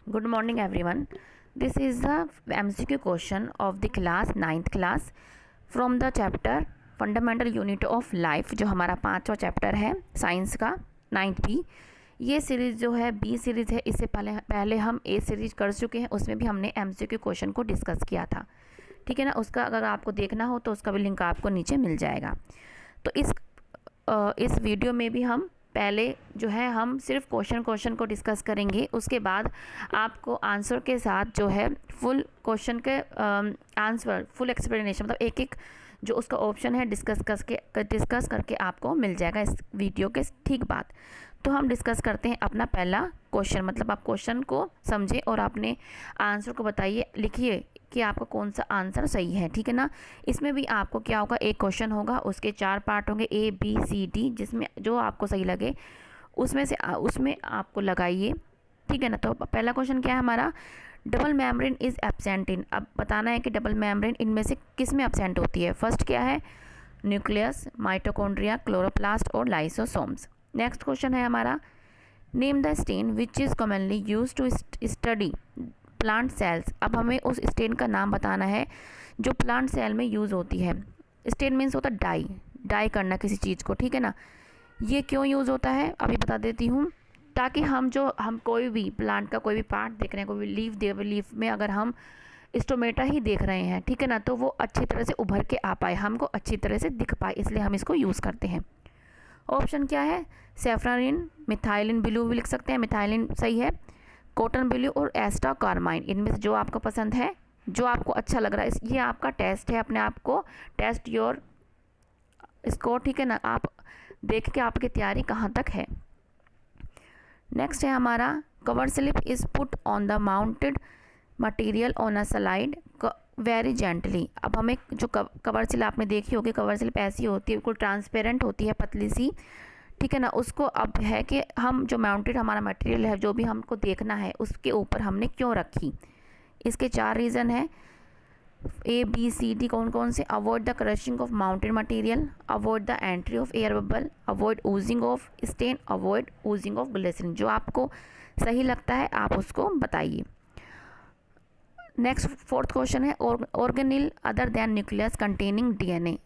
Good morning everyone. This is the MCQ question of the class 9th class from the chapter Fundamental Unit of Life, जो हमारा 5वां chapter है science का 9th B. ये series जो है B series है। इससे पहले हम ए सीरीज़ कर चुके हैं, उसमें भी हमने MCQ क्वेश्चन को डिस्कस किया था। ठीक है ना। उसका अगर आपको देखना हो तो उसका भी लिंक आपको नीचे मिल जाएगा। तो इस वीडियो में भी हम पहले जो है हम सिर्फ क्वेश्चन को डिस्कस करेंगे। उसके बाद आपको आंसर के साथ जो है फुल क्वेश्चन के आंसर फुल एक्सप्लेनेशन, मतलब एक एक जो उसका ऑप्शन है डिस्कस करके आपको मिल जाएगा इस वीडियो के ठीक बाद। तो हम डिस्कस करते हैं अपना पहला क्वेश्चन, मतलब आप क्वेश्चन को समझें और अपने आंसर को बताइए, लिखिए कि आपका कौन सा आंसर सही है। ठीक है ना। इसमें भी आपको क्या होगा, एक क्वेश्चन होगा, उसके 4 पार्ट होंगे A B C D, जिसमें जो आपको सही लगे उसमें आपको लगाइए। ठीक है ना। तो पहला क्वेश्चन क्या है हमारा, double membrane is absent in. अब बताना है कि डबल मेम्ब्रेन इनमें से किस में एब्सेंट होती है। फर्स्ट क्या है, न्यूक्लियस, माइटोकॉन्ड्रिया, क्लोरोप्लास्ट और लाइसोसोम्स। नेक्स्ट क्वेश्चन है हमारा, name the stain which is commonly use to study plant cells. अब हमें उस स्टेन का नाम बताना है जो प्लांट सेल में यूज़ होती है। स्टेन मीन्स होता है डाई करना किसी चीज़ को। ठीक है ना। ये क्यों यूज़ होता है अभी बता देती हूँ, ताकि हम कोई भी प्लांट का कोई भी पार्ट देख रहे हैं, कोई भी लीफ में अगर हम स्टोमेटा ही देख रहे हैं, ठीक है ना, तो वो अच्छी तरह से उभर के आ पाए, हमको अच्छी तरह से दिख पाए, इसलिए हम इसको यूज़ करते हैं। ऑप्शन क्या है, सेफ्रानिन, मिथाइलिन ब्लू भी लिख सकते हैं, मिथाइलिन सही है, कॉटन ब्लू और एस्टा कार्माइन। इनमें से जो आपको पसंद है, जो आपको अच्छा लग रहा है, ये आपका टेस्ट है, अपने आप को टेस्ट योर स्कोर। ठीक है ना। आप देख के आपकी तैयारी कहाँ तक है। नेक्स्ट है हमारा, cover slip is put on the mounted material on a slide very gently. अब हमें जो कवर स्लिप आपने देखी होगी, कवर स्लिप ऐसी होती है, बिल्कुल ट्रांसपेरेंट होती है, पतली सी। ठीक है ना। उसको अब है कि हम जो माउंटेड हमारा मटेरियल है, जो भी हमको देखना है, उसके ऊपर हमने क्यों रखी। इसके 4 रीज़न है, A B C D कौन कौन से। Avoid the crushing of mounted material, avoid the entry of air bubble, avoid oozing of stain, avoid oozing of glycerine. जो आपको सही लगता है आप उसको बताइए। नेक्स्ट 4th क्वेश्चन है, organelle other than nucleus containing DNA।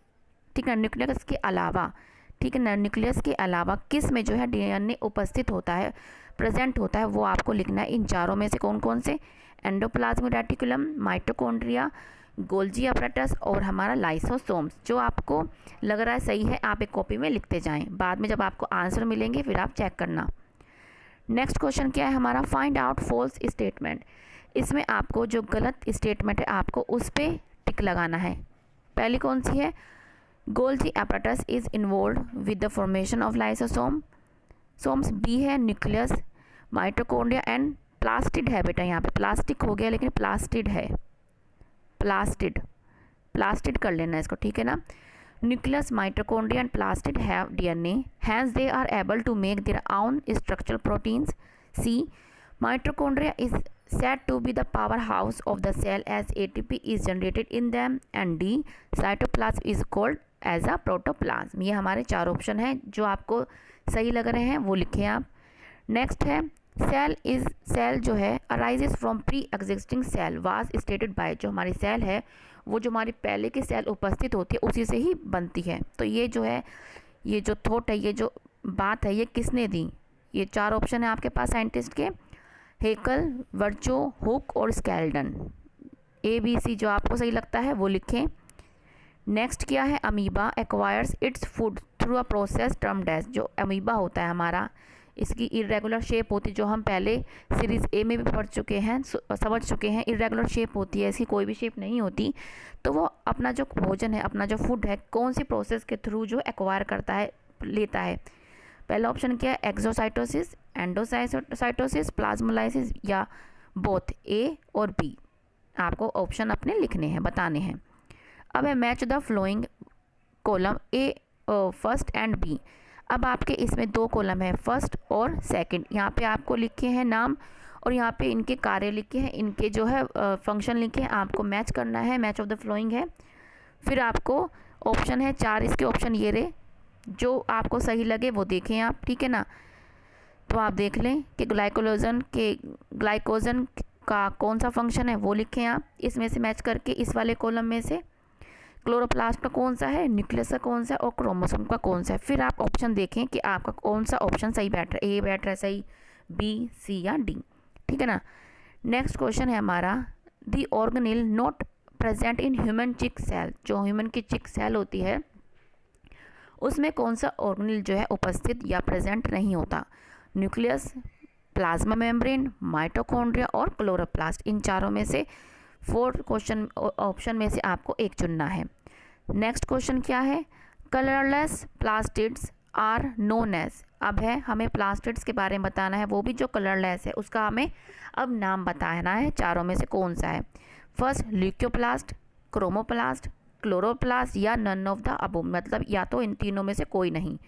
ठीक है। न्यूक्लियस के अलावा, ठीक है ना, न्यूक्लियस के अलावा किस में जो है DNA उपस्थित होता है, प्रेजेंट होता है, वो आपको लिखना है। इन चारों में से कौन कौन से, endoplasmic reticulum, mitochondria, Golgi apparatus और हमारा लाइसोसोम्स। जो आपको लग रहा है सही है आप एक कॉपी में लिखते जाएं, बाद में जब आपको आंसर मिलेंगे फिर आप चेक करना। नेक्स्ट क्वेश्चन क्या है हमारा, फाइंड आउट फॉल्स स्टेटमेंट। इसमें आपको जो गलत स्टेटमेंट है आपको उस पर टिक लगाना है। पहली कौन सी है, Golgi apparatus is involved with the formation of lysosomes. B है न्यूक्लियस, माइटोकॉन्ड्रिया एंड प्लास्टिड है। बेटा यहाँ पे प्लास्टिक हो गया लेकिन प्लास्टिड है, प्लास्टिड कर लेना इसको। ठीक है ना। Nucleus, mitochondria and plastid have DNA, hence they are able to make their own structural proteins. C, mitochondria is said to be the powerhouse of the cell as ATP is generated in them, and D, cytoplasm is called as a protoplasm। ये हमारे 4 option हैं, जो आपको सही लग रहे हैं वो लिखें आप। नेक्स्ट है, सेल जो है arises from pre existing cell was stated by. जो हमारी सेल है वो जो हमारी पहले की सेल उपस्थित होती है उसी से ही बनती है। तो ये जो है, ये जो थॉट है, ये जो बात है, ये किसने दी। ये 4 ऑप्शन है आपके पास साइंटिस्ट के, हेकल, वर्चो, हुक और स्केल्डन। ABC जो आपको सही लगता है वो लिखें। नेक्स्ट क्या है, amoeba acquires its food through a process term dash. जो अमीबा होता है हमारा, इसकी इरेगुलर शेप होती है, जो हम पहले सीरीज़ A में भी पढ़ चुके हैं, समझ चुके हैं। इरेगुलर शेप होती है, इसकी कोई भी शेप नहीं होती। तो वो अपना जो भोजन है, अपना जो फूड है, कौन सी प्रोसेस के थ्रू जो एक्वायर करता है, लेता है। पहला ऑप्शन क्या है, एक्सोसाइटोसिस, एंडोसाइटोसिस, प्लाज्मोलाइसिस या बोथ, A और B। आपको ऑप्शन अपने लिखने हैं, बताने हैं। अब है match the flowing column A first and B। अब आपके इसमें 2 कॉलम है, फर्स्ट और सेकंड। यहाँ पे आपको लिखे हैं नाम और यहाँ पे इनके कार्य लिखे हैं, इनके जो है फंक्शन लिखे हैं, आपको मैच करना है, मैच ऑफ द फ्लोइंग है। फिर आपको ऑप्शन है 4, इसके ऑप्शन ये रहे, जो आपको सही लगे वो देखें आप। ठीक है ना। तो आप देख लें कि ग्लाइकोजन का कौन सा फंक्शन है वो लिखें आप इसमें से मैच करके, इस वाले कॉलम में से क्लोरोप्लास्ट का कौन सा है, न्यूक्लियस का कौन सा है और क्रोमोसोम का कौन सा है। फिर आप ऑप्शन देखें कि आपका कौन सा ऑप्शन सही बैठ रहा है, ए बैठ रहा है सही, बी, सी या डी। ठीक है ना। नेक्स्ट क्वेश्चन है हमारा, the organelle not present in human cheek cell, जो ह्यूमन की चिक सेल होती है उसमें कौन सा ऑर्गेनेल जो है उपस्थित या प्रेजेंट नहीं होता। न्यूक्लियस, प्लाज्मा मेम्ब्रेन, माइटोकॉन्ड्रिया और क्लोरोप्लास्ट, इन चारों में से 4 क्वेश्चन ऑप्शन में से आपको एक चुनना है। नेक्स्ट क्वेश्चन क्या है, colourless plastids are known as, अब है हमें प्लास्टिड्स के बारे में बताना है, वो भी जो कलरलेस है उसका हमें अब नाम बताना है, चारों में से कौन सा है। फर्स्ट ल्यूकोप्लास्ट, क्रोमोप्लास्ट, क्लोरोप्लास्ट या नन ऑफ द अबव, मतलब या तो इन तीनों में से कोई नहीं,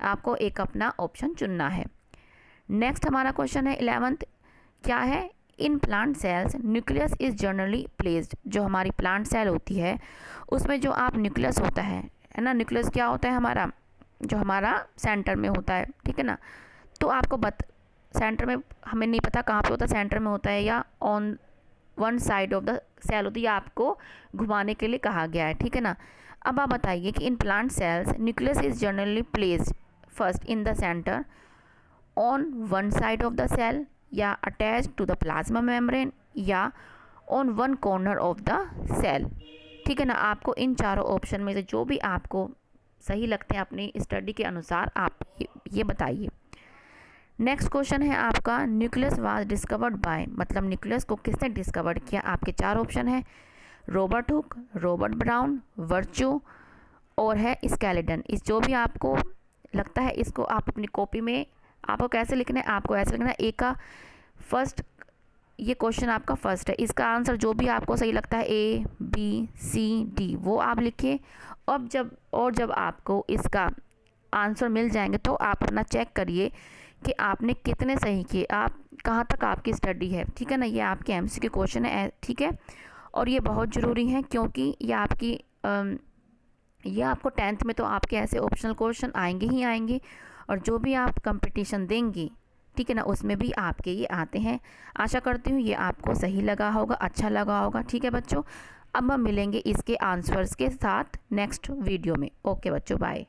आपको एक अपना ऑप्शन चुनना है। नेक्स्ट हमारा क्वेश्चन है 11th, क्या है, इन plant cells nucleus is generally placed, जो हमारी प्लांट सेल होती है उसमें जो आप न्यूक्लियस होता है ना, न्यूक्लियस क्या होता है हमारा, जो हमारा सेंटर में होता है। ठीक है ना। तो आपको सेंटर में हमें नहीं पता कहाँ पे होता है, सेंटर में होता है या on one side of the cell होती है, या आपको घुमाने के लिए कहा गया है। ठीक है ना। अब आप बताइए कि in plant cells nucleus is generally placed first in the centre, on one side of the cell, या attach to the plasma membrane, या on one corner of the cell. ठीक है ना। आपको इन चारों ऑप्शन में से जो भी आपको सही लगते हैं अपनी स्टडी के अनुसार आप ये बताइए। नेक्स्ट क्वेश्चन है आपका, न्यूक्लियस वाज डिस्कवर्ड बाय, मतलब न्यूक्लियस को किसने डिस्कवर किया। आपके 4 ऑप्शन है, Robert Hooke, Robert brown, virtue और है स्केलेटन। इस जो भी आपको लगता है इसको आप अपनी कॉपी में आपको कैसे लिखना है, आपको ऐसे लिखना है, ए का फर्स्ट, ये क्वेश्चन आपका फर्स्ट है, इसका आंसर जो भी आपको सही लगता है ए, बी, सी, डी वो आप लिखिए। अब जब आपको इसका आंसर मिल जाएंगे तो आप अपना चेक करिए कि आपने कितने सही किए, आप कहाँ तक आपकी स्टडी है। ठीक है ना। ये आपके एमसीक्यू क्वेश्चन है। ठीक है। और ये बहुत ज़रूरी है क्योंकि ये आपको 10th में तो आपके ऐसे ऑप्शनल क्वेश्चन आएंगे ही आएंगे, और जो भी आप कंपटीशन देंगे, ठीक है ना, उसमें भी आपके ये आते हैं। आशा करती हूँ ये आपको सही लगा होगा, अच्छा लगा होगा। ठीक है बच्चों, अब हम मिलेंगे इसके आंसर्स के साथ नेक्स्ट वीडियो में। ओके बच्चों, बाय।